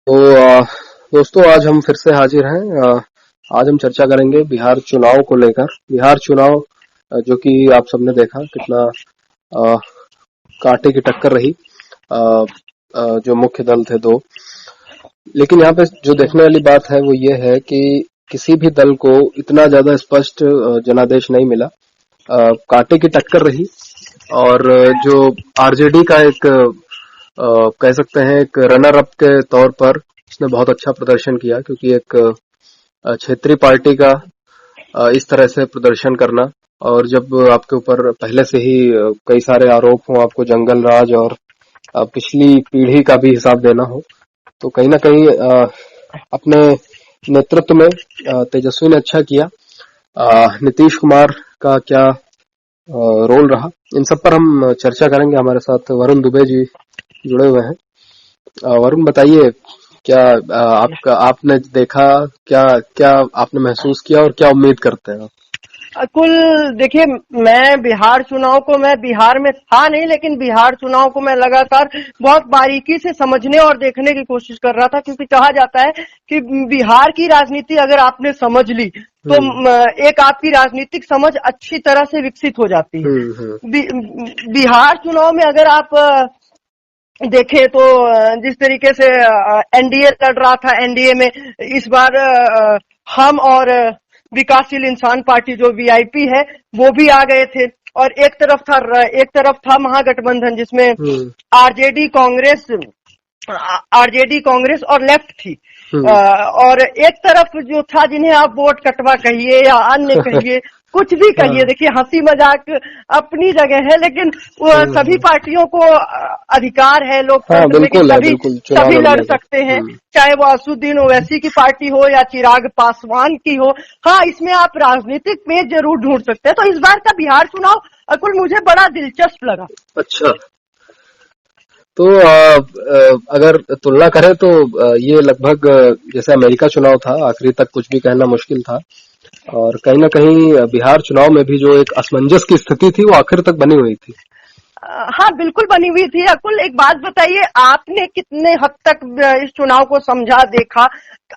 तो दोस्तों आज हम फिर से हाजिर हैं। आज हम चर्चा करेंगे बिहार चुनाव को लेकर। बिहार चुनाव जो कि आप सबने देखा कितना अ, कांटे की टक्कर रही। जो मुख्य दल थे दो, लेकिन यहाँ पे जो देखने वाली बात है वो ये है कि किसी भी दल को इतना ज्यादा स्पष्ट जनादेश नहीं मिला। कांटे की टक्कर रही। और जो आरजेडी का एक कह सकते हैं एक रनर अप के तौर पर उसने बहुत अच्छा प्रदर्शन किया, क्योंकि एक क्षेत्रीय पार्टी का इस तरह से प्रदर्शन करना, और जब आपके ऊपर पहले से ही कई सारे आरोप हों, आपको जंगल राज और पिछली पीढ़ी का भी हिसाब देना हो, तो कहीं ना कहीं अपने नेतृत्व में तेजस्वी ने अच्छा किया। नीतीश कुमार का क्या रोल रहा, इन सब पर हम चर्चा करेंगे। हमारे साथ वरुण दुबे जी जुड़े हुए हैं। वरुण बताइए, क्या आपका आपने देखा, क्या क्या आपने महसूस किया और क्या उम्मीद करते हैं आप? कुल देखिए, मैं बिहार चुनाव को, मैं बिहार में था नहीं, लेकिन बिहार चुनाव को मैं लगातार बहुत बारीकी से समझने और देखने की कोशिश कर रहा था, क्योंकि कहा जाता है कि बिहार की राजनीति अगर आपने समझ ली तो एक आपकी राजनीतिक समझ अच्छी तरह से विकसित हो जाती है। बिहार चुनाव में अगर आप देखें तो जिस तरीके से एनडीए लड़ रहा था, एनडीए में इस बार हम और विकासशील इंसान पार्टी जो वीआईपी है वो भी आ गए थे, और एक तरफ था महागठबंधन जिसमें आरजेडी कांग्रेस और लेफ्ट थी। और एक तरफ जो था, जिन्हें आप वोट कटवा कहिए या अन्य कहिए, कुछ भी कहिए, देखिए हंसी मजाक अपनी जगह है, लेकिन सभी पार्टियों को अधिकार है लोकतंत्र में कि सभी लड़ सकते हैं, चाहे वो असुद्दीन ओवैसी की पार्टी हो या चिराग पासवान की हो। हाँ, इसमें आप राजनीतिक पेच जरूर ढूंढ सकते हैं। तो इस बार का बिहार चुनाव अकुल मुझे बड़ा दिलचस्प लगा। अच्छा, तो अगर तुलना करें तो ये लगभग जैसे अमेरिका चुनाव था, आखिरी तक कुछ भी कहना मुश्किल था, और कहीं ना कहीं बिहार चुनाव में भी जो एक असमंजस की स्थिति थी वो आखिर तक बनी हुई थी। हाँ, बिल्कुल बनी हुई थी। अकुल, एक बात बताइए, आपने कितने हद तक इस चुनाव को समझा, देखा?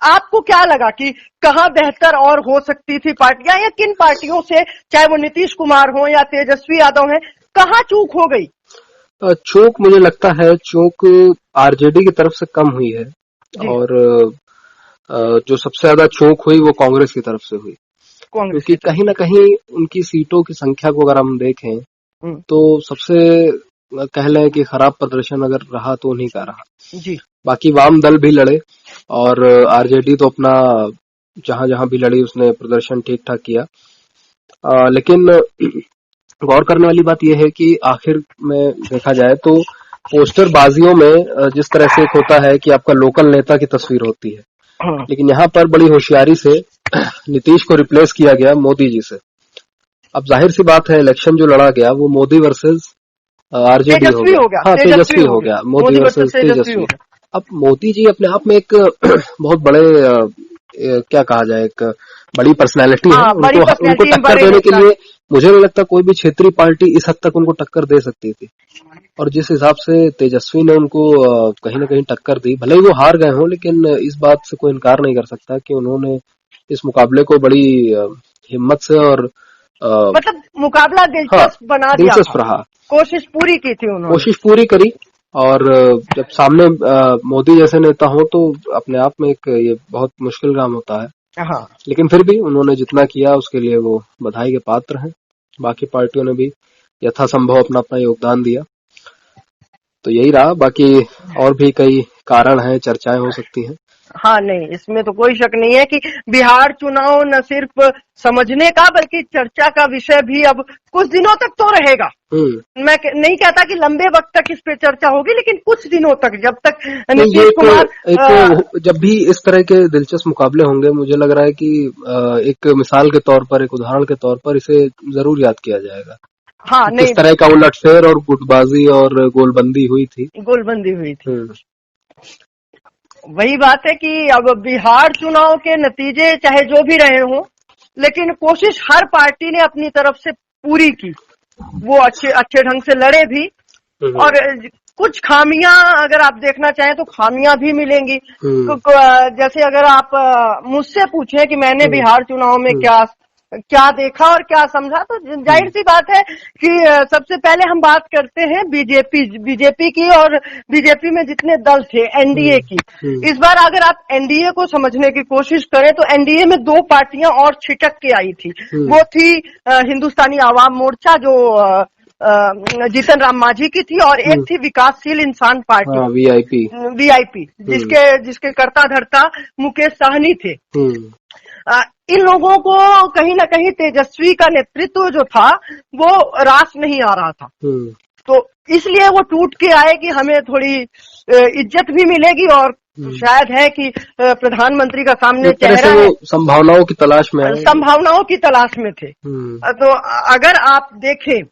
आपको क्या लगा कि कहाँ बेहतर और हो सकती थी पार्टियां, या किन पार्टियों से, चाहे वो नीतीश कुमार हो या तेजस्वी यादव है, कहाँ चूक हो गई? चूक मुझे लगता है चूक आरजेडी की तरफ से कम हुई है, और जो सबसे ज्यादा चूक हुई वो कांग्रेस की तरफ से हुई, क्योंकि कहीं ना कहीं उनकी सीटों की संख्या को अगर हम देखें तो सबसे कह लें कि खराब प्रदर्शन अगर रहा तो उन्हीं का रहा जी। बाकी वाम दल भी लड़े, और आरजेडी तो अपना जहां जहां भी लड़ी उसने प्रदर्शन ठीक ठाक किया। लेकिन गौर करने वाली बात यह है कि आखिर में देखा जाए तो पोस्टर बाजियों में जिस तरह से एक होता है कि आपका लोकल नेता की तस्वीर होती है, लेकिन यहाँ पर बड़ी होशियारी से नीतीश को रिप्लेस किया गया मोदी जी से। अब जाहिर सी बात है, इलेक्शन जो लड़ा गया वो मोदी वर्सेस आरजेडी हो गया। हाँ, तेजस्वी हो गया, मोदी वर्सेस तेजस्वी। अब मोदी जी अपने आप में एक बहुत बड़े क्या कहा जाए, एक बड़ी पर्सनैलिटी है। उनको टक्कर देने के लिए मुझे नहीं लगता कोई भी क्षेत्रीय पार्टी इस हद तक उनको टक्कर दे सकती थी, और जिस हिसाब से तेजस्वी ने उनको कहीं ना कहीं टक्कर दी, भले ही वो हार गए हों, लेकिन इस बात से कोई इनकार नहीं कर सकता कि उन्होंने इस मुकाबले को बड़ी हिम्मत से और मतलब मुकाबला दिलचस्प बना दिया, दिलचस्प रहा। कोशिश पूरी की थी उन्होंने, कोशिश पूरी करी, और जब सामने मोदी जैसे नेता हो तो अपने आप में एक ये बहुत मुश्किल काम होता है। हाँ। लेकिन फिर भी उन्होंने जितना किया उसके लिए वो बधाई के पात्र हैं। बाकी पार्टियों ने भी यथासंभव अपना अपना योगदान दिया, तो यही रहा। बाकी और भी कई कारण हैं, चर्चाएं हो सकती हैं। हाँ, नहीं, इसमें तो कोई शक नहीं है कि बिहार चुनाव न सिर्फ समझने का बल्कि चर्चा का विषय भी अब कुछ दिनों तक तो रहेगा। मैं नहीं कहता कि लंबे वक्त तक इस पे चर्चा होगी, लेकिन कुछ दिनों तक, जब तक नीतीश कुमार जब भी इस तरह के दिलचस्प मुकाबले होंगे, मुझे लग रहा है कि एक मिसाल के तौर पर, एक उदाहरण के तौर पर इसे जरूर याद किया जाएगा। हाँ, नहीं, इस तरह का उलटफेर और गुटबाजी और गोलबंदी हुई थी। वही बात है कि अब बिहार चुनाव के नतीजे चाहे जो भी रहे हों, लेकिन कोशिश हर पार्टी ने अपनी तरफ से पूरी की। वो अच्छे ढंग से लड़े भी, और कुछ खामियां अगर आप देखना चाहें तो खामियां भी मिलेंगी। तो जैसे अगर आप मुझसे पूछें कि मैंने बिहार चुनाव में क्या देखा और क्या समझा, तो जाहिर सी बात है कि सबसे पहले हम बात करते हैं बीजेपी की, और बीजेपी में जितने दल थे एनडीए की। इस बार अगर आप एनडीए को समझने की कोशिश करें तो एनडीए में दो पार्टियां और छिटक के आई थी। वो थी हिंदुस्तानी आवाम मोर्चा जो जीतन राम मांझी की थी, और एक थी विकासशील इंसान पार्टी वीआईपी जिसके कर्ता धर्ता मुकेश साहनी थे। इन लोगों को कहीं ना कहीं तेजस्वी का नेतृत्व जो था वो रास नहीं आ रहा था, तो इसलिए वो टूट के आए कि हमें थोड़ी इज्जत भी मिलेगी, और शायद है कि प्रधानमंत्री का सामने चेहरा है, संभावनाओं की तलाश में थे। तो अगर आप देखें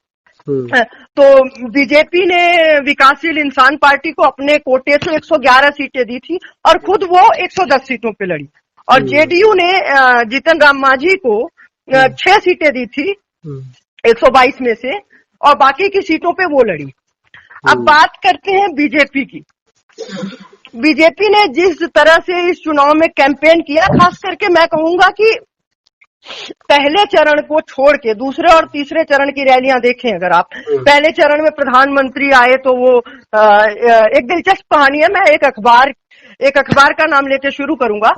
तो बीजेपी ने विकासशील इंसान पार्टी को अपने कोटे से 111 सीटें दी थी और खुद वो 110 सीटों पे लड़ी, और जेडीयू ने जीतन राम मांझी को 6 सीटें दी थी 122 में से, और बाकी की सीटों पे वो लड़ी। अब बात करते हैं बीजेपी की। बीजेपी ने जिस तरह से इस चुनाव में कैंपेन किया, खास करके मैं कहूंगा कि पहले चरण को छोड़ के दूसरे और तीसरे चरण की रैलियां देखें अगर आप, पहले चरण में प्रधानमंत्री आए तो वो एक दिलचस्प कहानी है। मैं एक अखबार का नाम लेके शुरू करूंगा।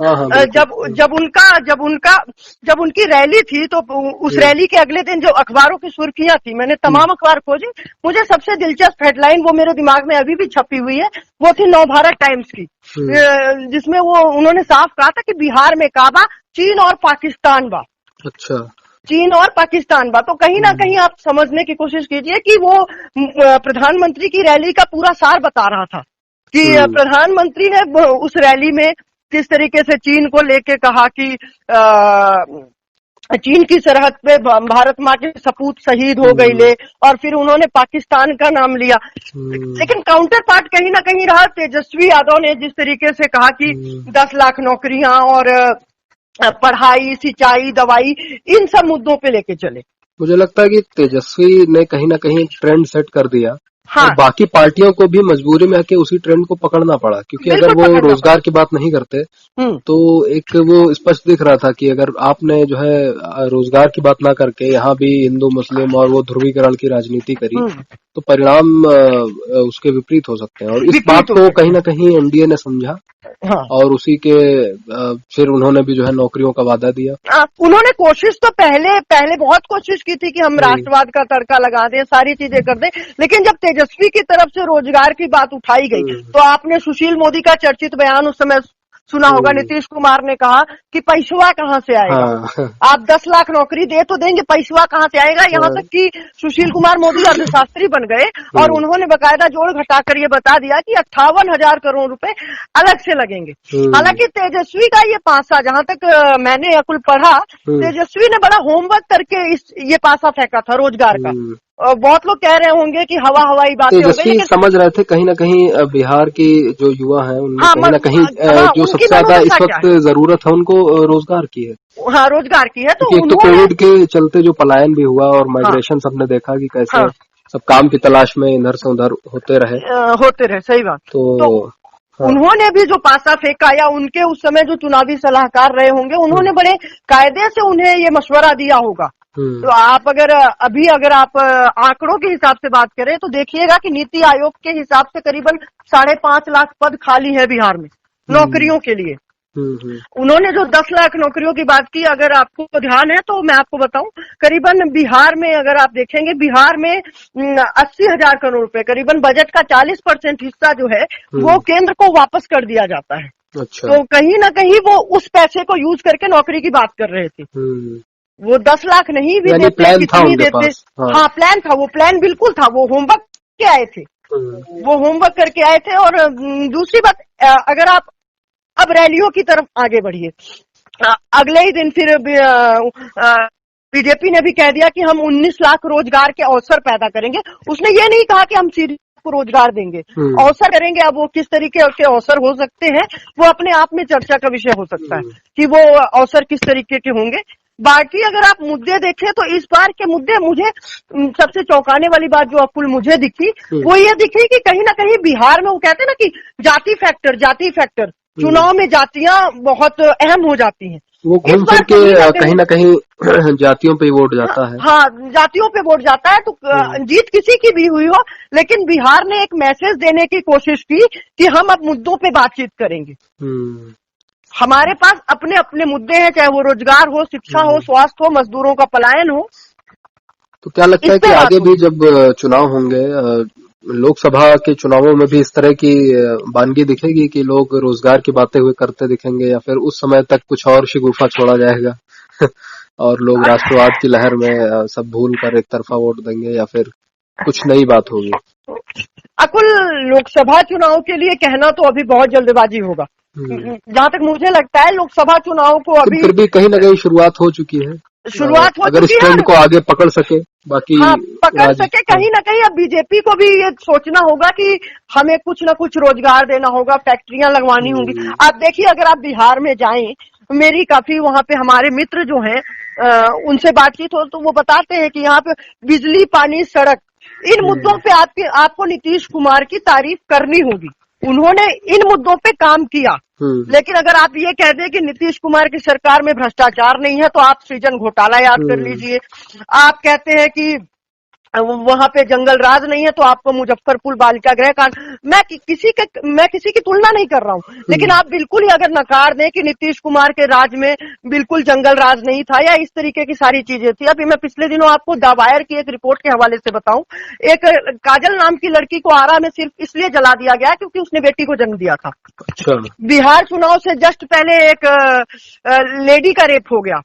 जब उनकी रैली थी तो उस रैली के अगले दिन जो अखबारों की सुर्खियां थी, मैंने तमाम अखबार खोजे, मुझे सबसे दिलचस्प हेडलाइन वो मेरे दिमाग में अभी भी छपी हुई है, वो थी नवभारत टाइम्स की, जिसमें उन्होंने साफ कहा था कि बिहार में काबा चीन और पाकिस्तान बा। अच्छा, चीन और पाकिस्तान बा। तो कहीं ना कहीं आप समझने की कोशिश कीजिए कि वो प्रधानमंत्री की रैली का पूरा सार बता रहा था कि प्रधानमंत्री ने उस रैली में किस तरीके से चीन को लेके कहा कि चीन की सरहद पे भारत माँ के सपूत शहीद हो गई ले, और फिर उन्होंने पाकिस्तान का नाम लिया। लेकिन काउंटर पार्ट कहीं ना कहीं रहा तेजस्वी यादव ने जिस तरीके से कहा कि 10 लाख नौकरियां और पढ़ाई, सिंचाई, दवाई, इन सब मुद्दों पे लेके चले। मुझे लगता है कि तेजस्वी ने कहीं ना कहीं ट्रेंड सेट कर दिया। हाँ। और बाकी पार्टियों को भी मजबूरी में आके उसी ट्रेंड को पकड़ना पड़ा, क्योंकि अगर वो रोजगार की बात नहीं करते तो एक वो स्पष्ट दिख रहा था कि अगर आपने जो है रोजगार की बात ना करके यहाँ भी हिंदू मुस्लिम और वो ध्रुवीकरण की राजनीति करी तो परिणाम उसके विपरीत हो सकते हैं। और इस बात को कहीं ना कहीं एनडीए ने समझा। हाँ। और उसी के फिर उन्होंने भी जो है नौकरियों का वादा दिया। उन्होंने कोशिश तो पहले बहुत कोशिश की थी कि हम राष्ट्रवाद का तड़का लगा दें, सारी चीजें कर दें, लेकिन जब तेजस्वी की तरफ से रोजगार की बात उठाई गई तो आपने सुशील मोदी का चर्चित बयान उस समय सुना होगा। नीतीश कुमार ने कहा कि पैसवा कहाँ से आएगा। हाँ। आप 10 लाख नौकरी दे तो देंगे, पैसवा कहाँ से आएगा। यहाँ तक कि सुशील कुमार मोदी अर्थशास्त्री बन गए और उन्होंने बकायदा जोड़ घटाकर ये बता दिया कि 58,000 करोड़ रुपए अलग से लगेंगे। हालांकि तेजस्वी का ये पासा, जहाँ तक मैंने अकुल पढ़ा, तेजस्वी ने बड़ा होमवर्क करके ये पासा फेंका था रोजगार का। बहुत लोग कह रहे होंगे कि हवाई बातें हो गई, लेकिन समझ रहे थे कहीं ना कहीं बिहार की जो युवा है उनमें कहीं ना कहीं जो सबसे ज्यादा इस वक्त जरूरत है उनको रोजगार की है। हाँ, रोजगार की है। तो एक तो कोविड के चलते जो पलायन भी हुआ और माइग्रेशन सबने देखा कि कैसे सब काम की तलाश में इधर से उधर होते रहे। सही बात। तो उन्होंने भी जो पासा फेंका, या उनके उस समय जो चुनावी सलाहकार रहे होंगे, उन्होंने बड़े कायदे से उन्हें ये मशवरा दिया होगा। तो आप अगर आप आंकड़ों के हिसाब से बात करें तो देखिएगा कि नीति आयोग के हिसाब से करीबन 5.5 लाख पद खाली है बिहार में नौकरियों के लिए। उन्होंने जो 10 लाख नौकरियों की बात की, अगर आपको ध्यान है तो मैं आपको बताऊं, करीबन बिहार में अगर आप देखेंगे, बिहार में 80,000 करोड़ रुपए, करीबन बजट का 40% हिस्सा जो है वो केंद्र को वापस कर दिया जाता है। अच्छा। तो कहीं ना कहीं वो उस पैसे को यूज करके नौकरी की बात कर रहे थे। वो 10 लाख नहीं भी देते, कितनी देते। हाँ, प्लान था, वो प्लान बिल्कुल था, वो होमवर्क के आए थे, वो होमवर्क करके आए थे। और दूसरी बात, अगर आप अब रैलियों की तरफ आगे बढ़िए, अगले ही दिन फिर बीजेपी ने भी कह दिया कि हम 19 लाख रोजगार के अवसर पैदा करेंगे। उसने ये नहीं कहा कि हम सीधे को रोजगार देंगे, अवसर करेंगे। अब वो किस तरीके के अवसर हो सकते हैं वो अपने आप में चर्चा का विषय हो सकता है कि वो अवसर किस तरीके के होंगे। बाकी अगर आप मुद्दे देखें तो इस बार के मुद्दे मुझे सबसे चौंकाने वाली बात जो अकुल मुझे दिखी वो ये दिखी कि कहीं ना कहीं बिहार में वो कहते हैं ना कि जाति फैक्टर चुनाव में जातियां बहुत अहम हो जाती हैं। वो घूम फिर के कहीं ना कहीं जातियों पे वोट जाता है। हाँ, जातियों पे वोट जाता है। तो जीत किसी की भी हुई हो, लेकिन बिहार ने एक मैसेज देने की कोशिश की कि हम अब मुद्दों पे बातचीत करेंगे। हमारे पास अपने अपने मुद्दे हैं, चाहे वो रोजगार हो, शिक्षा हो, स्वास्थ्य हो, मजदूरों का पलायन हो। तो क्या लगता है कि आगे भी जब चुनाव होंगे, लोकसभा के चुनावों में भी इस तरह की वानगी दिखेगी कि लोग रोजगार की बातें हुए करते दिखेंगे, या फिर उस समय तक कुछ और शिगुफा छोड़ा जाएगा और लोग राष्ट्रवाद की लहर में सब भूल कर एक तरफा वोट देंगे, या फिर कुछ नई बात होगी? अकुल, लोकसभा चुनाव के लिए कहना तो अभी बहुत जल्दबाजी होगा। जहाँ तक मुझे लगता है लोकसभा चुनाव को अभी फिर भी कहीं ना कहीं शुरुआत हो चुकी है। अगर इस ट्रेंड को आगे पकड़ सके, बाकी पकड़ सके, कहीं ना कहीं अब बीजेपी को भी ये सोचना होगा कि हमें कुछ ना कुछ रोजगार देना होगा, फैक्ट्रियां लगवानी होंगी। आप देखिए, अगर आप बिहार में जाएं, मेरी काफी वहाँ पे हमारे मित्र जो हैं उनसे बातचीत हो तो वो बताते हैं कि यहाँ पे बिजली, पानी, सड़क, इन मुद्दों पे आपको नीतीश कुमार की तारीफ करनी होगी। उन्होंने इन मुद्दों पे काम किया। लेकिन अगर आप ये कह दें कि नीतीश कुमार की सरकार में भ्रष्टाचार नहीं है, तो आप सृजन घोटाला याद कर लीजिए। आप कहते हैं कि वहां पे जंगल राज नहीं है, तो आपको मुजफ्फरपुर बालिका गृह कांड। मैं किसी की तुलना नहीं कर रहा हूँ, लेकिन आप बिल्कुल ही अगर नकार दें कि नीतीश कुमार के राज में बिल्कुल जंगल राज नहीं था या इस तरीके की सारी चीजें थी। अभी मैं पिछले दिनों आपको द वायर की एक रिपोर्ट के हवाले से बताऊं, एक काजल नाम की लड़की को आरा में सिर्फ इसलिए जला दिया गया क्योंकि उसने बेटी को जन्म दिया था। अच्छा। बिहार चुनाव से जस्ट पहले एक लेडी का रेप हो गया।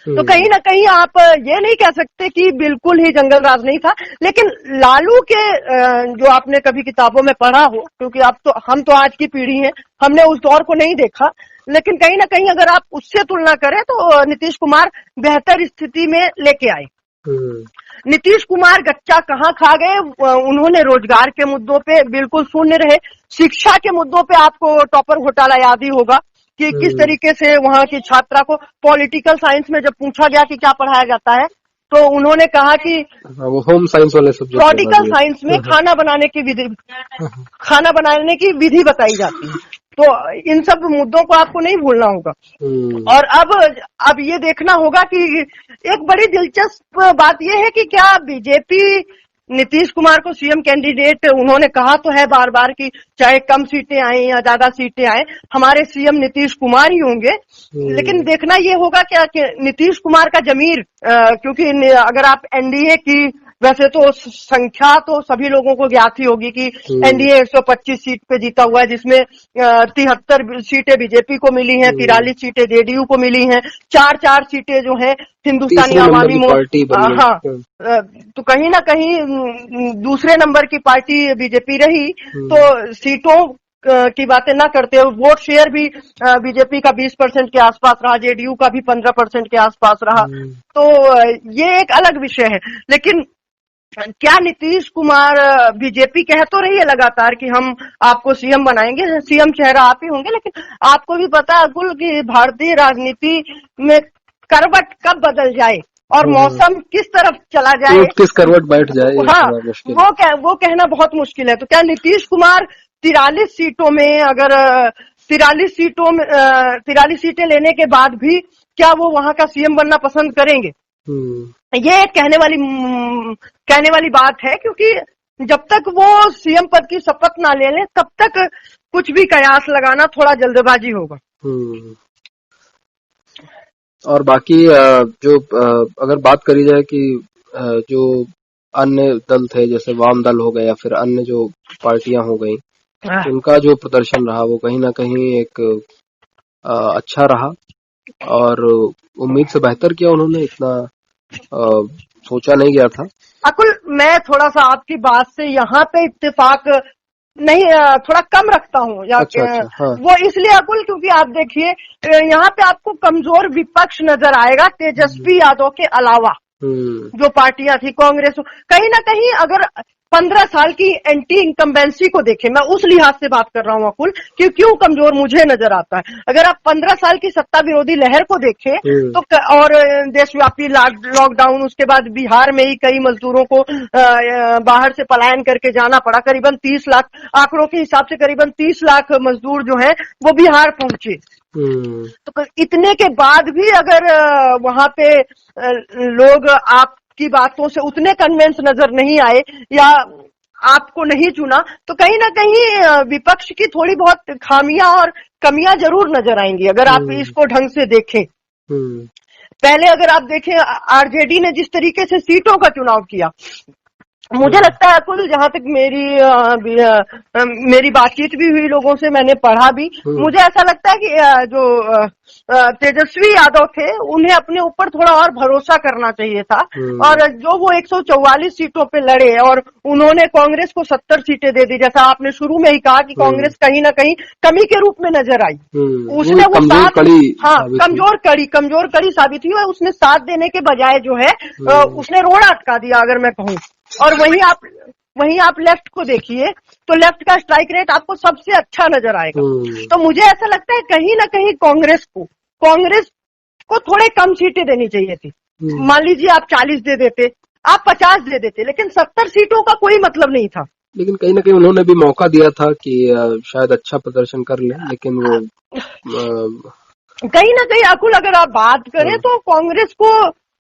तो कहीं ना कहीं आप ये नहीं कह सकते कि बिल्कुल ही जंगल राज नहीं था। लेकिन लालू के जो आपने कभी किताबों में पढ़ा हो, क्योंकि हम तो आज की पीढ़ी हैं, हमने उस दौर को नहीं देखा, लेकिन कहीं ना कहीं अगर आप उससे तुलना करें तो नीतीश कुमार बेहतर स्थिति में लेके आए। नीतीश कुमार गच्चा कहाँ खा गए? उन्होंने रोजगार के मुद्दों पे बिल्कुल शून्य रहे। शिक्षा के मुद्दों पे आपको टॉपर घोटाला याद ही होगा कि किस तरीके से वहाँ की छात्रा को पॉलिटिकल साइंस में जब पूछा गया कि क्या पढ़ाया जाता है, तो उन्होंने कहा कि वो होम साइंस वाले सब्जेक्ट, पॉलिटिकल साइंस में खाना बनाने की विधि बताई जाती है। तो इन सब मुद्दों को आपको नहीं भूलना होगा। और अब ये देखना होगा कि एक बड़ी दिलचस्प बात यह है कि क्या बीजेपी नीतीश कुमार को सीएम कैंडिडेट, उन्होंने कहा तो है बार बार कि चाहे कम सीटें आए या ज्यादा सीटें आए, हमारे सीएम नीतीश कुमार ही होंगे। लेकिन देखना ये होगा क्या कि नीतीश कुमार का जमीर, क्योंकि अगर आप एनडीए की, वैसे तो संख्या तो सभी लोगों को ज्ञात ही होगी कि एनडीए 125 सीट पे जीता हुआ है, जिसमें 73 सीटें बीजेपी को मिली हैं, 43 सीटें जेडीयू को मिली हैं, 4 सीटें जो हैं हिंदुस्तानी आवामी मोर्चा। हाँ, तो कहीं ना कहीं दूसरे नंबर की पार्टी बीजेपी रही। तो सीटों की बातें ना करते हो, वोट शेयर भी बीजेपी का 20% के आसपास रहा, जेडीयू का भी 15% के आसपास रहा। तो ये एक अलग विषय है। लेकिन क्या नीतीश कुमार, बीजेपी कह तो रही है लगातार कि हम आपको सीएम बनाएंगे, सीएम चेहरा आप ही होंगे, लेकिन आपको भी पता है अकुल कि भारतीय राजनीति में करवट कब बदल जाए और मौसम किस तरफ चला जाए, किस करवट बैठ जाए, हाँ, वो कहना बहुत मुश्किल है। तो क्या नीतीश कुमार 43 सीटों में, अगर 43 सीटें लेने के बाद भी क्या वो वहां का सीएम बनना पसंद करेंगे? ये कहने वाली बात है, क्योंकि जब तक वो सीएम पद की शपथ ना ले लें तब तक कुछ भी कयास लगाना थोड़ा जल्दबाजी होगा। और बाकी जो अगर बात करी जाए कि जो अन्य दल थे, जैसे वाम दल हो गए या फिर अन्य जो पार्टियां हो गई, उनका जो प्रदर्शन रहा वो कहीं ना कहीं एक अच्छा रहा और उम्मीद से बेहतर किया उन्होंने, इतना सोचा नहीं गया था। अकुल, मैं थोड़ा सा आपकी बात से यहाँ पे इत्तेफाक नहीं, थोड़ा कम रखता हूँ। अच्छा, हाँ। वो इसलिए अकुल क्योंकि आप देखिए यहाँ पे आपको कमजोर विपक्ष नजर आएगा तेजस्वी यादव के अलावा। जो पार्टियां थी, कांग्रेस, कहीं ना कहीं अगर 15 साल की एंटी इनकम्बेंसी को देखें, मैं उस लिहाज से बात कर रहा हूं अकुल कि क्यों कमजोर मुझे नजर आता है। अगर आप 15 साल की सत्ता विरोधी लहर को देखें तो और देशव्यापी लॉकडाउन, उसके बाद बिहार में ही कई मजदूरों को बाहर से पलायन करके जाना पड़ा, करीबन 30 लाख, आंकड़ों के हिसाब से करीबन 30 लाख मजदूर जो है वो बिहार पहुंचे। तो इतने के बाद भी अगर वहां पे लोग आपकी बातों से उतने कन्विंस नजर नहीं आए या आपको नहीं चुना, तो कहीं ना कहीं विपक्ष की थोड़ी बहुत खामियां और कमियां जरूर नजर आएंगी अगर आप इसको ढंग से देखें। पहले अगर आप देखें आरजेडी ने जिस तरीके से सीटों का चुनाव किया, मुझे लगता है अकुल, जहां तक मेरी बातचीत भी हुई लोगों से, मैंने पढ़ा भी, मुझे ऐसा लगता है कि जो तेजस्वी यादव थे उन्हें अपने ऊपर थोड़ा और भरोसा करना चाहिए था, और जो वो 144 सीटों पे लड़े और उन्होंने कांग्रेस को 70 सीटें दे दी, जैसा आपने शुरू में ही कहा कि कांग्रेस कहीं ना कहीं कमी के रूप में नजर आई, उसने वो साथ, हाँ, कमजोर कड़ी साबित हुई, और उसने साथ देने के बजाय जो है उसने रोड़ा अटका दिया अगर मैं कहूँ। और वहीं आप लेफ्ट को देखिए तो लेफ्ट का स्ट्राइक रेट आपको सबसे अच्छा नजर आएगा। तो मुझे ऐसा लगता है कहीं ना कहीं कांग्रेस को थोड़े कम सीटें देनी चाहिए थी। मान लीजिए आप 40 दे देते, आप 50 दे देते, लेकिन 70 सीटों का कोई मतलब नहीं था। लेकिन कहीं ना कहीं उन्होंने भी मौका दिया था कि शायद अच्छा प्रदर्शन कर ले, लेकिन वो कहीं ना कहीं अकुल अगर आप बात करें तो कांग्रेस को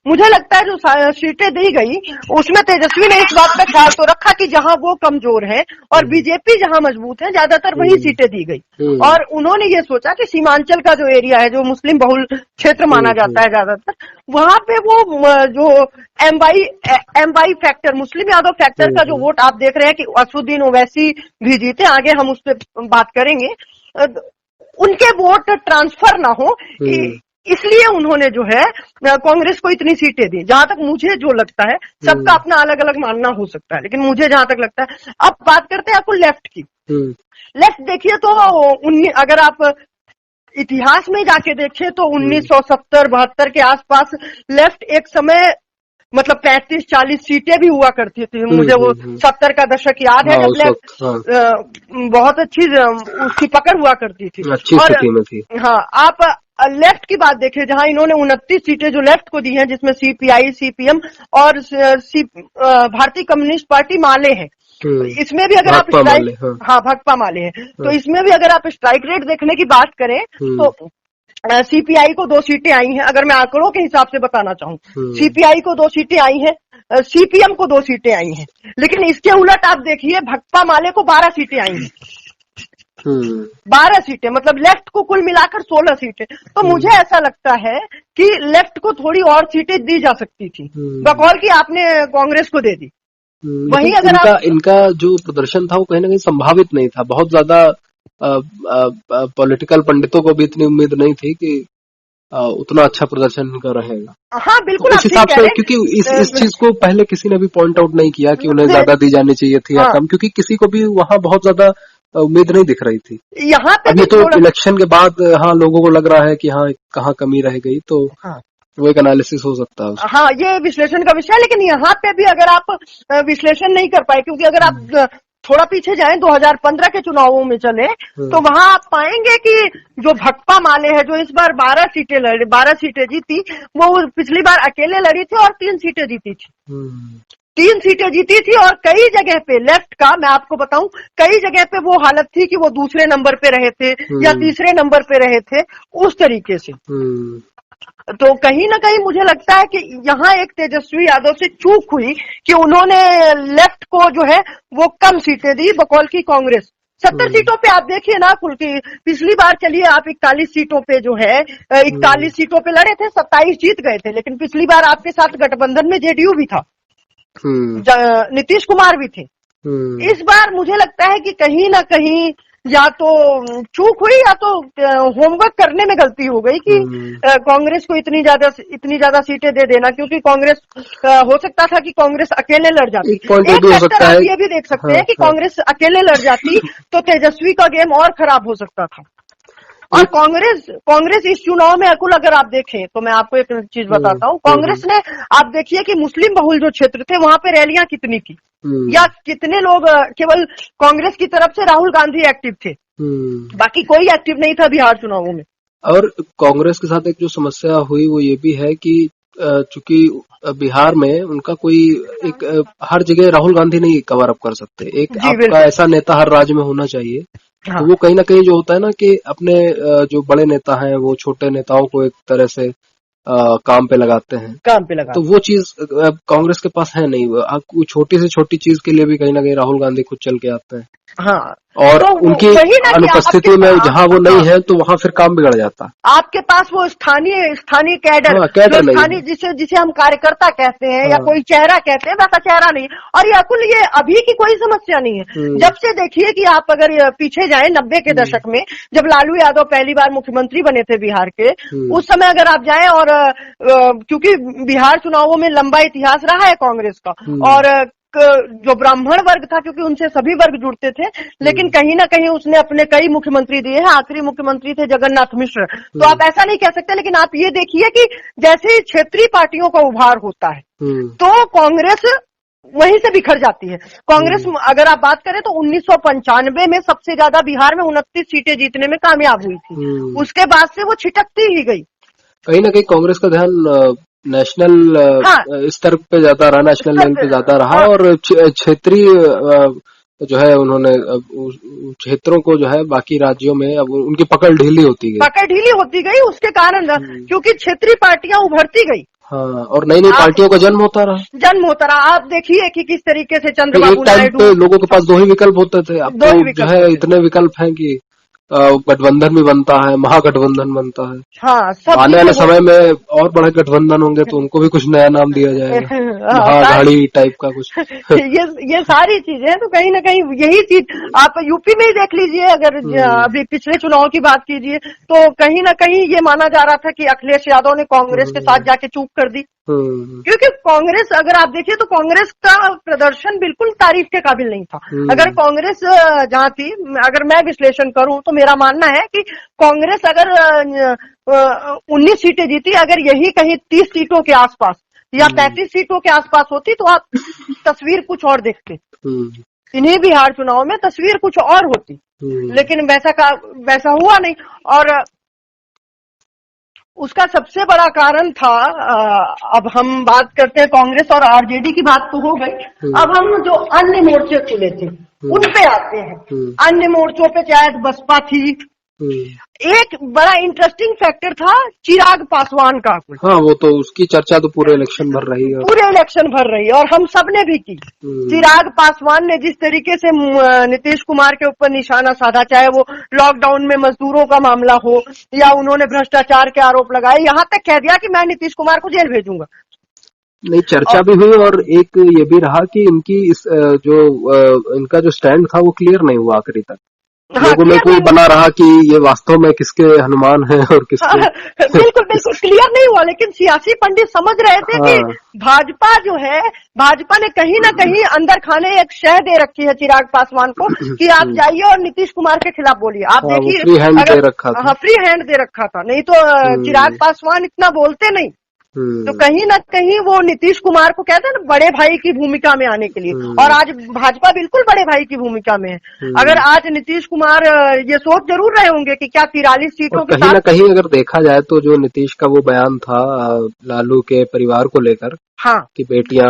मुझे लगता है जो सीटें दी गई उसमें तेजस्वी ने इस बात का ख्याल तो रखा कि जहां वो कमजोर है और बीजेपी जहां मजबूत है, ज्यादातर वही सीटें दी गई, और उन्होंने ये सोचा कि सीमांचल का जो एरिया है, जो मुस्लिम बहुल क्षेत्र माना जाता है ज्यादातर, वहां पे वो जो MY factor, Muslim Yadav factor का जो वोट आप देख रहे हैं कि असदुद्दीन ओवैसी भी जीते, आगे हम उस पर बात करेंगे, उनके वोट ट्रांसफर ना हो, इसलिए उन्होंने जो है कांग्रेस को इतनी सीटें दी। जहां तक मुझे जो लगता है, सबका अपना अलग अलग मानना हो सकता है, लेकिन मुझे जहां तक लगता है, अब बात करते हैं आपको लेफ्ट की। लेफ्ट देखिए तो अगर आप इतिहास में जाके देखें तो 1970-72 के आसपास लेफ्ट एक समय मतलब 35-40 सीटें भी हुआ करती थी। मुझे वो 70 का दशक याद है, जब लेफ्ट बहुत अच्छी उसकी पकड़ हुआ करती थी, अच्छी स्थिति में थी। हाँ, आप लेफ्ट की बात देखें, जहां इन्होंने 29 सीटें जो लेफ्ट को दी हैं, जिसमें सीपीआई, सीपीएम और भारतीय कम्युनिस्ट पार्टी माले हैं, इसमें भी अगर आप भाकपा माले हैं, तो इसमें भी अगर आप स्ट्राइक रेट देखने की बात करें तो सीपीआई को 2 सीटें आई हैं, अगर मैं आंकड़ों के हिसाब से बताना चाहूँ, सीपीआई को 2 सीटें आई हैं, सीपीएम को 2 सीटें आई हैं, लेकिन इसके उलट आप देखिए भाकपा माले को 12 सीटें आई हैं। 12 सीटें, मतलब लेफ्ट को कुल मिलाकर 16 सीटें। तो मुझे ऐसा लगता है कि लेफ्ट को थोड़ी और सीटें दी जा सकती थी, बकौल की आपने कांग्रेस को दे दी। वहीं अगर इनका जो प्रदर्शन था वो कहीं ना कहीं संभावित नहीं था। बहुत ज्यादा पॉलिटिकल पंडितों को भी इतनी उम्मीद नहीं थी कि उतना अच्छा प्रदर्शन इनका रहेगा। हाँ बिल्कुल, तो इस हिसाब से, क्योंकि इस चीज को पहले किसी ने भी पॉइंट आउट नहीं किया कि उन्हें ज्यादा दी जानी चाहिए थी या कम, क्योंकि किसी को भी वहाँ बहुत ज्यादा उम्मीद नहीं दिख रही थी। यहाँ पे अभी तो इलेक्शन के बाद हाँ लोगों को लग रहा है कि हाँ कहाँ कमी रह गई, तो वो एक एनालिसिस हो सकता है। हाँ, ये विश्लेषण का विषय है, लेकिन यहाँ पे भी अगर आप विश्लेषण नहीं कर पाए, क्योंकि अगर आप थोड़ा पीछे जाएं 2015 के चुनावों में चले तो वहां आप पाएंगे कि जो भाकपा माले है, जो इस बार 12 सीटें जीती, वो पिछली बार अकेले लड़ी थी और 3 सीटें जीती थी। 3 सीटें जीती थी, और कई जगह पे लेफ्ट का, मैं आपको बताऊं, कई जगह पे वो हालत थी कि वो दूसरे नंबर पे रहे थे या तीसरे नंबर पे रहे थे, उस तरीके से। तो कहीं ना कहीं मुझे लगता है कि यहाँ एक तेजस्वी यादव से चूक हुई कि उन्होंने लेफ्ट को जो है वो कम सीटें दी, बकौल की कांग्रेस 70 सीटों पे। आप देखिए ना कुल की, पिछली बार चलिए आप 41 सीटों पे जो है 41 सीटों पे लड़े थे, 27 जीत गए थे, लेकिन पिछली बार आपके साथ गठबंधन में जेडीयू भी था, नीतीश कुमार भी थे। इस बार मुझे लगता है कि कहीं ना कहीं या तो चूक हुई या तो होमवर्क करने में गलती हो गई कि कांग्रेस को इतनी ज्यादा सीटें दे देना, क्योंकि कांग्रेस हो सकता था कि कांग्रेस अकेले लड़ जाती। एक फैक्टर आप ये भी देख सकते हैं कि कांग्रेस अकेले लड़ जाती तो तेजस्वी का गेम और खराब हो सकता था। और कांग्रेस इस चुनाव में अकुल अगर आप देखें तो मैं आपको एक चीज बताता हूँ, कांग्रेस ने, आप देखिए कि मुस्लिम बहुल जो क्षेत्र थे वहां पे रैलियां कितनी थी, या कितने लोग केवल कांग्रेस की तरफ से राहुल गांधी एक्टिव थे, बाकी कोई एक्टिव नहीं था बिहार चुनावों में। और कांग्रेस के साथ एक जो समस्या हुई वो ये भी है कि चूंकि बिहार में उनका कोई एक हर जगह राहुल गांधी नहीं कवर अप कर सकते, एक आपका ऐसा नेता हर राज्य में होना चाहिए। हाँ। तो वो कहीं ना कहीं जो होता है ना कि अपने जो बड़े नेता हैं वो छोटे नेताओं को एक तरह से काम पे लगाते हैं, तो वो चीज कांग्रेस के पास है नहीं। छोटी से छोटी चीज के लिए भी कहीं ना कहीं राहुल गांधी खुद चल के आते हैं। हाँ, और तो उनकी अनुपस्थिति में जहाँ वो नहीं है तो वहाँ फिर काम बिगड़ जाता। आपके पास वो स्थानीय कैडर, स्थानीय जिसे हम कार्यकर्ता कहते हैं या कोई चेहरा कहते हैं, वैसा चेहरा नहीं। और ये अकुल ये अभी की कोई समस्या नहीं है। जब से देखिए कि आप अगर पीछे जाएं 90 के दशक में, जब लालू यादव पहली बार मुख्यमंत्री बने थे बिहार के, उस समय अगर आप जाएं, और क्योंकि बिहार चुनावों में लंबा इतिहास रहा है कांग्रेस का, और जो ब्राह्मण वर्ग था, क्योंकि उनसे सभी वर्ग जुड़ते थे, लेकिन कहीं ना कहीं उसने अपने कई मुख्यमंत्री दिए हैं। आखिरी मुख्यमंत्री थे जगन्नाथ मिश्र। तो आप ऐसा नहीं कह सकते, लेकिन आप ये देखिए कि जैसे क्षेत्रीय पार्टियों का उभार होता है तो कांग्रेस वहीं से बिखर जाती है। कांग्रेस अगर आप बात करें तो 1995 में सबसे ज्यादा बिहार में 29 सीटें जीतने में कामयाब हुई थी। उसके बाद से वो छिटकती ही गई। कहीं ना कहीं कांग्रेस का ध्यान नेशनल स्तर पे ज्यादा रहा, नेशनल लेवल पे ज्यादा रहा, और क्षेत्रीय जो है उन्होंने क्षेत्रों को जो है बाकी राज्यों में अब उनकी पकड़ ढीली होती गई उसके कारण, क्योंकि क्षेत्रीय पार्टियां उभरती गई। हाँ, और नई पार्टियों का जन्म होता रहा। आप देखिए कि किस तरीके से चंद्रबाबू नायडू, पे लोगों के पास दो ही विकल्प होते थे, अब तो जो है इतने विकल्प हैं कि गठबंधन भी बनता है, महागठबंधन बनता है। हाँ, आने वाले समय में और बड़े गठबंधन होंगे तो उनको भी कुछ नया नाम दिया जाएगा, महागाड़ी टाइप का कुछ। ये सारी चीजें, तो कहीं ना कहीं यही चीज आप यूपी में ही देख लीजिए। अगर अभी पिछले चुनाव की बात कीजिए तो कहीं ना कहीं ये माना जा रहा था कि अखिलेश यादव ने कांग्रेस के साथ जाके चूक कर दी, क्योंकि कांग्रेस, अगर आप देखिए तो कांग्रेस का प्रदर्शन बिल्कुल तारीफ के काबिल नहीं था। अगर कांग्रेस जहाँ थी, अगर मैं विश्लेषण करूं तो मेरा मानना है कि कांग्रेस अगर 19 सीटें जीती, अगर यही कहीं 30 सीटों के आसपास या 35 सीटों के आसपास होती तो आप तस्वीर कुछ और देखते। इन्हीं बिहार चुनाव में तस्वीर कुछ और होती, लेकिन वैसा हुआ नहीं। और उसका सबसे बड़ा कारण था, अब हम बात करते हैं कांग्रेस और आरजेडी की बात तो हो गई, अब हम जो अन्य मोर्चे खुले थे उन पे आते हैं। अन्य मोर्चों पे चाहे बसपा थी, एक बड़ा इंटरेस्टिंग फैक्टर था चिराग पासवान का। हाँ, वो तो उसकी चर्चा तो पूरे इलेक्शन भर रही है, और हम सब ने भी की। चिराग पासवान ने जिस तरीके से नीतीश कुमार के ऊपर निशाना साधा, चाहे वो लॉकडाउन में मजदूरों का मामला हो या उन्होंने भ्रष्टाचार के आरोप लगाए, यहाँ तक कह दिया कि मैं नीतीश कुमार को जेल भेजूंगा। नहीं, चर्चा भी हुई, और एक ये भी रहा कि इनकी इनका जो स्टैंड था वो क्लियर नहीं हुआ आखिरी तक। लोगों में कोई बना रहा कि ये वास्तव में किसके हनुमान है और किसके। बिल्कुल क्लियर नहीं हुआ, लेकिन सियासी पंडित समझ रहे थे कि भाजपा जो है, भाजपा ने कहीं ना कहीं अंदर खाने एक शह दे रखी है चिराग पासवान को कि आप जाइए और नीतीश कुमार के खिलाफ बोलिए। आप देखिए, फ्री हैंड दे रखा था। फ्री हैंड दे रखा था, नहीं तो चिराग पासवान इतना बोलते नहीं। तो कहीं ना कहीं वो नीतीश कुमार को कहते हैं ना बड़े भाई की भूमिका में आने के लिए, और आज भाजपा बिल्कुल बड़े भाई की भूमिका में है। अगर आज नीतीश कुमार ये सोच जरूर रहे होंगे कि क्या 43 सीटों के कहीं ना कहीं अगर देखा जाए तो जो नीतीश का वो बयान था लालू के परिवार को लेकर, हाँ, कि बेटियां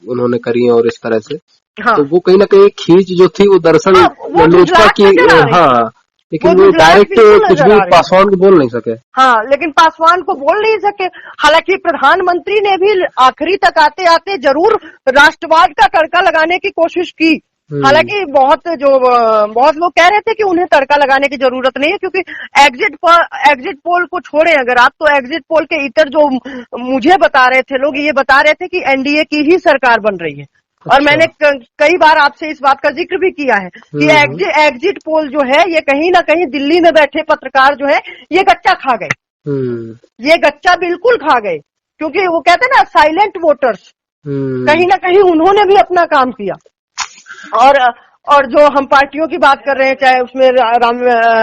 उन्होंने करी और इस तरह से, हाँ, तो वो कहीं ना कहीं खींच जो थी वो दरअसल लोजपा की, हाँ, लेकिन वो डायरेक्ट कुछ भी पासवान को बोल नहीं सके। हाँ, लेकिन पासवान को बोल नहीं सके। हालांकि प्रधानमंत्री ने भी आखिरी तक आते आते जरूर राष्ट्रवाद का तड़का लगाने की कोशिश की। हालांकि बहुत लोग कह रहे थे कि उन्हें तड़का लगाने की जरूरत नहीं है, क्योंकि एग्जिट पोल को छोड़े अगर आप, तो एग्जिट पोल के इतर जो मुझे बता रहे थे लोग, ये बता रहे थे कि एनडीए की ही सरकार बन रही है। और मैंने कई बार आपसे इस बात का जिक्र भी किया है कि एग्जिट पोल जो है ये कहीं ना कहीं दिल्ली में बैठे पत्रकार जो है ये गच्चा खा गए। ये गच्चा बिल्कुल खा गए, क्योंकि वो कहते हैं ना साइलेंट वोटर्स, कहीं ना कहीं उन्होंने भी अपना काम किया। और जो हम पार्टियों की बात कर रहे हैं, चाहे उसमें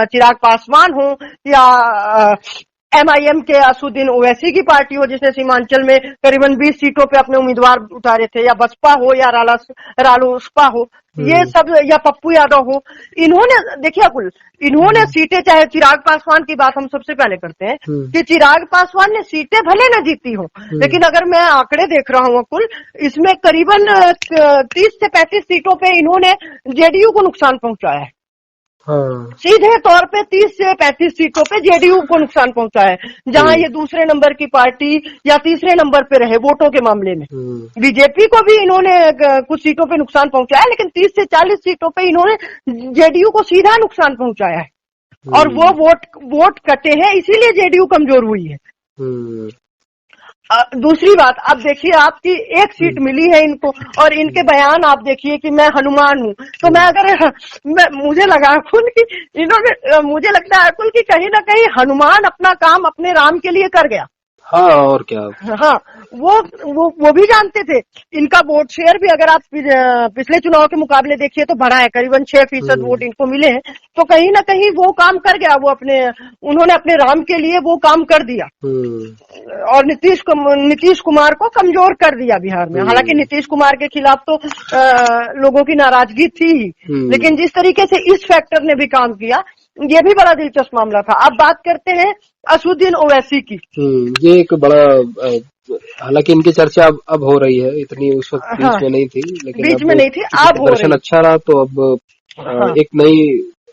चिराग पासवान हो या MIM के असुद्दीन ओवैसी की पार्टी हो, जिसने सीमांचल में करीबन 20 सीटों पे अपने उम्मीदवार उतारे थे, या बसपा हो या रालोसपा हो, ये सब, या पप्पू यादव हो, इन्होंने देखिए अकुल, इन्होंने सीटें, चाहे चिराग पासवान की बात हम सबसे पहले करते हैं कि चिराग पासवान ने सीटें भले न जीती हो, लेकिन अगर मैं आंकड़े देख रहा हूं अकुल, इसमें करीबन 30 से 35 सीटों पे इन्होंने जेडीयू को नुकसान पहुंचाया है। हाँ। सीधे तौर पे 30 से 35 सीटों पे जेडीयू को नुकसान पहुंचाया है, जहां ये दूसरे नंबर की पार्टी या तीसरे नंबर पे रहे वोटों के मामले में। बीजेपी को भी इन्होंने कुछ सीटों पे नुकसान पहुंचाया, लेकिन 30 से 40 सीटों पे इन्होंने जेडीयू को सीधा नुकसान पहुंचाया है, और वो वोट कटे हैं, इसीलिए जेडीयू कमजोर हुई है। दूसरी बात, अब देखिए आपकी एक सीट मिली है इनको, और इनके बयान आप देखिए कि मैं हनुमान हूँ, तो मुझे लगा कुल कि इन्होंने, मुझे लगता है कुल कि कहीं ना कहीं हनुमान अपना काम अपने राम के लिए कर गया। हाँ, और क्या। हाँ, वो भी जानते थे। इनका वोट शेयर भी अगर आप पिछले चुनाव के मुकाबले देखिए तो बढ़ा है, करीबन 6% वोट इनको मिले हैं, तो कहीं ना कहीं वो काम कर गया, उन्होंने अपने राम के लिए वो काम कर दिया, और नीतीश कुमार को कमजोर कर दिया बिहार में। हालांकि नीतीश कुमार के खिलाफ तो लोगों की नाराजगी थी ही, लेकिन जिस तरीके से इस फैक्टर ने भी काम किया, ये भी बड़ा दिलचस्प मामला था। अब बात करते हैं असुद्दीन ओवैसी की। ये एक बड़ा, हालांकि इनकी चर्चा अब हो रही है, इतनी उस वक्त बीच में नहीं थी, लेकिन बीच में नहीं थी, अब प्रदर्शन अच्छा रहा तो अब एक नई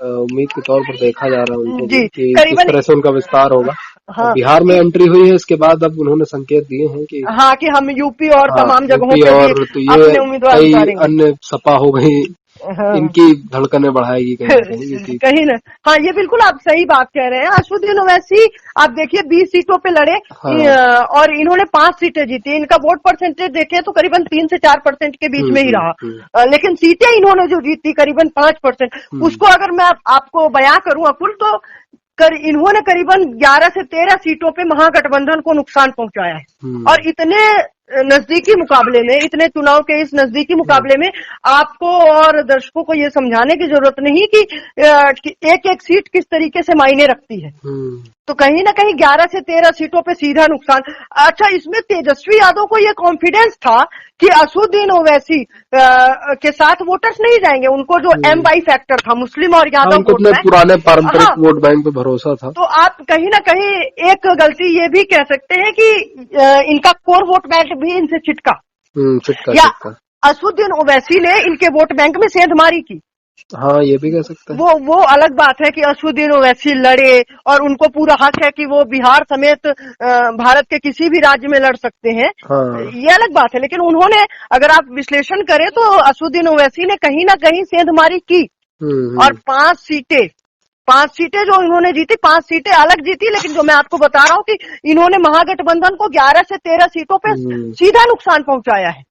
उम्मीद के तौर पर देखा जा रहा है उनको कि किस तरह से उनका विस्तार होगा। हाँ, बिहार में एंट्री हुई है, इसके बाद अब उन्होंने संकेत दिए हैं कि कि हम यूपी और तमाम जगहों पे और तो ये कई अन्य सपा हो गई, इनकी धड़कनें बढ़ाएगी कहीं ना। हाँ, ये बिल्कुल आप सही बात कह रहे हैं। असुद्दीन ओवैसी आप देखिए 20 सीटों पे लड़े, और इन्होंने 5 सीटें जीती। इनका वोट परसेंटेज देखें तो करीबन 3 से 4% के बीच में ही रहा, लेकिन सीटें इन्होंने जो जीती करीबन 5%, उसको अगर मैं आपको बयां करूं अकुल, तो इन्होंने करीबन 11 से 13 सीटों पे महागठबंधन को नुकसान पहुंचाया है। और इतने नजदीकी मुकाबले में, इतने चुनाव के इस नजदीकी मुकाबले में आपको और दर्शकों को ये समझाने की जरूरत नहीं कि एक एक सीट किस तरीके से मायने रखती है। तो कहीं ना कहीं 11 से 13 सीटों पे सीधा नुकसान। अच्छा, इसमें तेजस्वी यादव को ये कॉन्फिडेंस था कि असुद्दीन ओवैसी के साथ वोटर्स नहीं जाएंगे, उनको जो MY फैक्टर था, मुस्लिम और यादव पुराने पारंपरिक वोट बैंक पे भरोसा था। तो आप कहीं ना कहीं एक गलती ये भी कह सकते हैं कि इनका कोर वोट बैंक भी इनसे छिटका, या असुद्दीन ओवैसी ने इनके वोट बैंक में सेंधमारी की। हाँ, ये भी कह सकते हैं। वो अलग बात है कि असुद्दीन ओवैसी लड़े, और उनको पूरा हक है कि वो बिहार समेत भारत के किसी भी राज्य में लड़ सकते हैं। हाँ। ये अलग बात है, लेकिन उन्होंने, अगर आप विश्लेषण करें तो असुद्दीन ओवैसी ने कहीं ना कहीं सेंधमारी की, और 5 सीटें जो इन्होंने जीती, 5 सीटें अलग जीती, लेकिन जो मैं आपको बता रहा हूँ कि इन्होंने महागठबंधन को 11 से 13 सीटों पे सीधा नुकसान पहुंचाया है।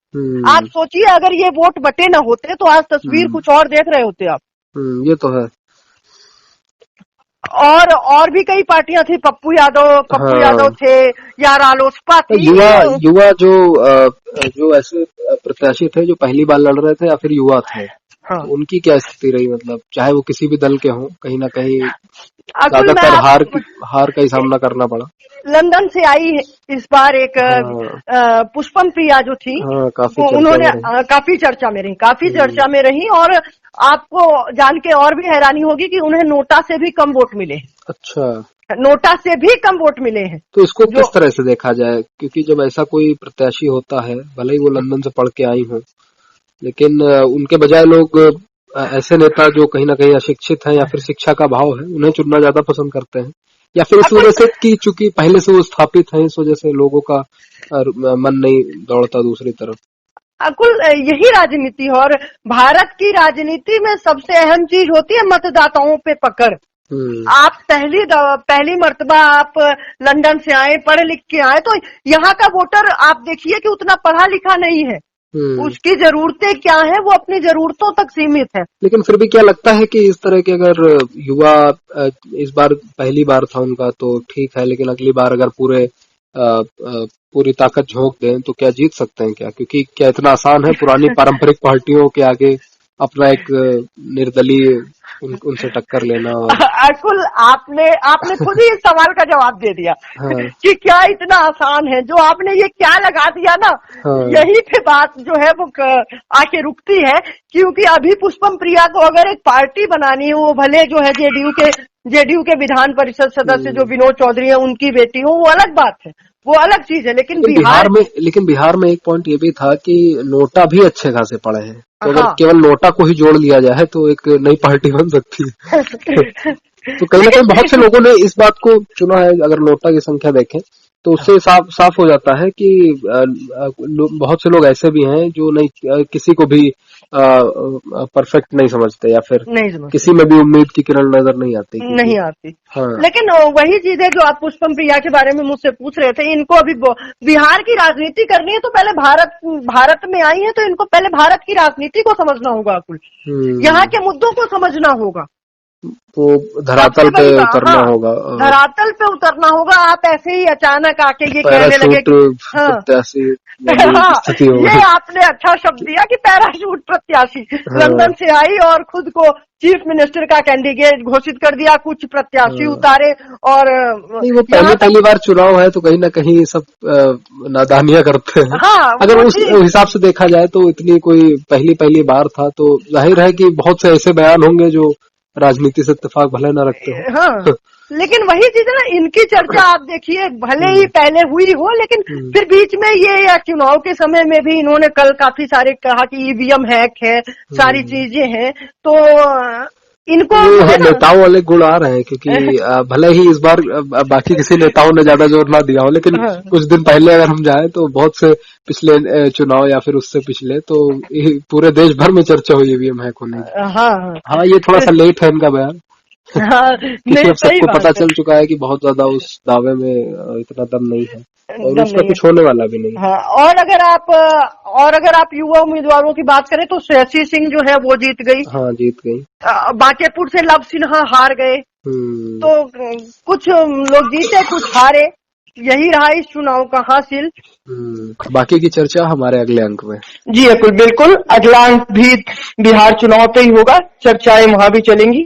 आप सोचिए, अगर ये वोट बटे न होते तो आज तस्वीर कुछ और देख रहे होते आप। ये तो है। और भी कई पार्टियां थी, पप्पू यादव थे, या रालोसपा थी। युवा जो ऐसे प्रत्याशी थे जो पहली बार लड़ रहे थे, या फिर युवा थे, हाँ। तो उनकी क्या स्थिति रही, मतलब चाहे वो किसी भी दल के हों, कहीं ना कहीं ज्यादातर हार का ही सामना करना पड़ा। लंदन से आई इस बार एक पुष्पम प्रिया जो थी, उन्होंने काफी चर्चा में रही, और आपको जान के और भी हैरानी होगी कि उन्हें नोटा से भी कम वोट मिले। अच्छा, नोटा से भी कम वोट मिले हैं। तो इसको किस तरह से देखा जाए, क्योंकि जब ऐसा कोई प्रत्याशी होता है, भले ही वो लंदन से पढ़ के आई हो, लेकिन उनके बजाय लोग ऐसे नेता जो कहीं ना कहीं अशिक्षित हैं या फिर शिक्षा का अभाव है, उन्हें चुनना ज्यादा पसंद करते हैं, या फिर इस वजह से कि चूंकि पहले से वो स्थापित है, इस वजह से लोगों का मन नहीं दौड़ता दूसरी तरफ। अकुल, यही राजनीति है, और भारत की राजनीति में सबसे अहम चीज होती है मतदाताओं पे पकड़। आप पहली मर्तबा आप लंदन से आए, पढ़ लिख के आए, तो यहाँ का वोटर आप देखिए कि उतना पढ़ा लिखा नहीं है, उसकी जरूरतें क्या है, वो अपनी जरूरतों तक सीमित है। लेकिन फिर भी क्या लगता है कि इस तरह के अगर युवा, इस बार पहली बार था उनका तो ठीक है, लेकिन अगली बार अगर पूरी ताकत झोंक दें तो क्या जीत सकते हैं क्या? क्योंकि क्या इतना आसान है पुरानी पारंपरिक पार्टियों के आगे अपना एक निर्दलीय उनसे टक्कर लेना। अकुल, आपने खुद ही इस सवाल का जवाब दे दिया। हाँ। कि क्या इतना आसान है, जो आपने ये क्या लगा दिया ना। हाँ। यही पे बात जो है वो आके रुकती है, क्योंकि अभी पुष्पम प्रिया को अगर एक पार्टी बनानी है, वो भले जो है जेडीयू के विधान परिषद सदस्य जो विनोद चौधरी है उनकी बेटी हो, वो अलग बात है, वो अलग चीज है। लेकिन बिहार में एक पॉइंट ये भी था कि नोटा भी अच्छे खासे पड़े हैं, तो अगर हाँ। केवल नोटा को ही जोड़ लिया जाए तो एक नई पार्टी बन सकती है। तो कहीं ना कहीं बहुत से लोगों ने इस बात को चुना है। अगर नोटा की संख्या देखें तो उससे साफ हो जाता है कि बहुत से लोग ऐसे भी हैं जो नहीं, किसी को भी परफेक्ट नहीं समझते, या फिर किसी में भी उम्मीद की किरण नजर नहीं आती। हाँ। लेकिन वही चीज है जो आप पुष्पम प्रिया के बारे में मुझसे पूछ रहे थे। इनको अभी बिहार की राजनीति करनी है तो पहले भारत में आई है, तो इनको पहले भारत की राजनीति को समझना होगा अकुल। यहाँ के मुद्दों को समझना होगा, तो धरातल पे उतरना होगा। धरातल पे उतरना होगा। आप ऐसे ही अचानक आके ये कहने लगे प्रत्याशी ये आपने अच्छा शब्द दिया कि पैराशूट प्रत्याशी। लंदन से आई और खुद को चीफ मिनिस्टर का कैंडिडेट घोषित कर दिया, कुछ प्रत्याशी उतारे। और नहीं, वो पहली बार चुनाव है तो कहीं ना कहीं सब नादानियां करते हैं। हाँ, अगर उस हिसाब से देखा जाए तो इतनी कोई पहली बार था, तो जाहिर है कि बहुत से ऐसे बयान होंगे जो राजनीति से इत्तेफाक भले न रखते हो। हाँ। लेकिन वही चीज है ना, इनकी चर्चा आप देखिए भले ही पहले हुई हो, लेकिन फिर बीच में ये चुनाव के समय में भी इन्होंने कल काफी सारे कहा कि ईवीएम हैक है, सारी चीजें हैं। तो इनको नेताओं वाले गुण आ रहे हैं, क्योंकि भले ही इस बार बाकी किसी नेताओं ने ज्यादा जोर ना दिया हो, लेकिन कुछ दिन पहले अगर हम जाएं तो बहुत से पिछले चुनाव या फिर उससे पिछले तो पूरे देश भर में चर्चा हुई ईवीएम हैक होने की। हाँ, ये थोड़ा सा लेट है इनका बयान। क्योंकि अब सबको पता चल चुका है कि बहुत ज्यादा उस दावे में इतना दम नहीं है, और उसमें कुछ होने वाला भी नहीं। हाँ, और अगर आप युवा उम्मीदवारों की बात करें तो श्रेयसी सिंह जो है वो जीत गई। हाँ, जीत गई। बांकेपुर से लव सिन्हा हार गए। तो कुछ लोग जीते, कुछ हारे। यही रहा इस चुनाव का हासिल। बाकी की चर्चा हमारे अगले अंक में। जी अकुल, बिल्कुल। अगला अंक भी बिहार चुनाव पे ही होगा, चर्चाएं वहां भी चलेंगी।